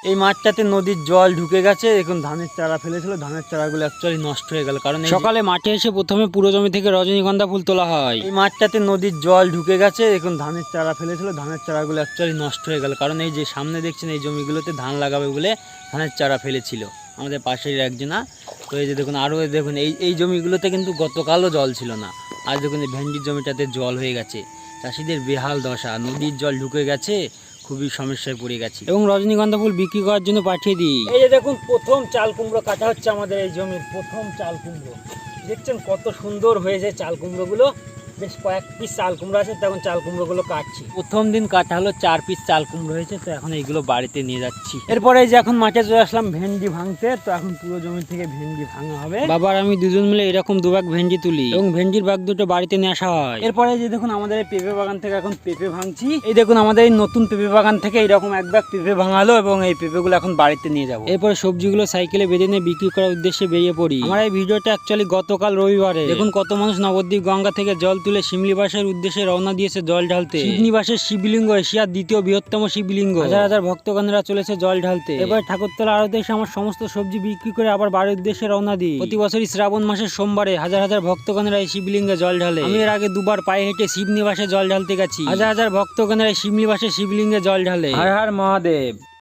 এই মাঠটাতে নদীর জল ঢুকে গেছে। দেখুন ধানের চারা ফেলেছিল, ধানের চারাগুলো অ্যাকচুয়ালি নষ্ট হয়ে গেল। কারণ সকালে মাঠে এসে প্রথমে পুরো জমি থেকে রজনীগন্ধা ফুল তোলা হয়। এই মাঠটাতে নদীর জল ঢুকে গেছে। দেখুন ধানের চারা ফেলেছিল, ধানের চারাগুলো অ্যাকচুয়ালি নষ্ট হয়ে গেল। কারণ এই যে সামনে দেখছেন এই জমিগুলোতে ধান লাগাবে বলে ধানের চারা ফেলেছিল আমাদের পাশের একজনা। তো এই যে দেখুন আরও দেখুন এই জমিগুলোতে কিন্তু গতকালও জল ছিল না। আজ দেখুন এই ভেন্ডির জমিটাতে জল হয়ে গেছে। চাষিদের বেহাল দশা, নদীর জল ঢুকে গেছে, খুবই সমস্যায় পড়ে গেছি এবং রজনীগন্ধা ফুল বিক্রি করার জন্য পাঠিয়ে দিই। এই যে দেখুন প্রথম চাল কুমড়ো কাটা হচ্ছে আমাদের এই জমির প্রথম চাল কুমড়ো। দেখছেন কত সুন্দর হয়েছে চাল কুমড়োগুলো। বেশ কয়েক পিস চাল কুমড়ো আছে, তখন চাল কুমড়োগুলো কাটছি। প্রথম দিন কাটা হলো 4 পিস চাল কুমড়ো হয়েছে। তো এখন এইগুলো বাড়িতে নিয়ে যাচ্ছি। এরপরে যে এখন মাঠে চলে আসলাম ভেন্ডি ভাঙতে। তো এখন পুরো জমি থেকে ভেন্ডি ভাঙা হবে। বাবার আমি দুজন মিলে এরকম দুভাগ ভেন্ডি তুলি এবং ভেন্ডির ভাগ দুটো বাড়িতে নিয়ে আসা হয়। এরপরে যে দেখুন আমাদের এই পেঁপে বাগান থেকে এখন পেঁপে ভাঙছি। এই দেখুন আমাদের এই নতুন পেঁপে বাগান থেকে এরকম এক ব্যাগ পেঁপে ভাঙালো এবং এই পেঁপেগুলো এখন বাড়িতে নিয়ে যাবো। এরপরে সবজিগুলো সাইকেলে বেঁধে নিয়ে বিক্রি করার উদ্দেশ্যে বেরিয়ে পড়ি। আমার এই ভিডিওটা অ্যাকচুয়ালি গতকাল রবিবারে। দেখুন কত মানুষ নবদ্বীপ গঙ্গা থেকে জল তুলে শিমলিবাসের উদ্দেশ্যে রওনা দিয়েছে জল ঢালতে। শিবনিবাসের শিবলিঙ্গ এশিয়ার দ্বিতীয় বৃহত্তম শিবলিঙ্গ। হাজার হাজার ভক্তগণেরা চলেছে জল ঢালতে। এবার ঠাকুরতলা আড়তে এসে আমার সমস্ত সবজি বিক্রি করে আবার বাড়ির উদ্দেশ্যে রওনা দিই। প্রতি বছরই শ্রাবণ মাসের সোমবারে হাজার হাজার ভক্তগণেরা এই শিবলিঙ্গে জল ঢালে। আমি এর আগে দুবার পায়ে হেঁটে শিবনিবাসে জল ঢালতে গেছি। হাজার হাজার ভক্তগণেরা শিবনিবাসে শিবলিঙ্গে জল ঢালে। হর হর মহাদেব।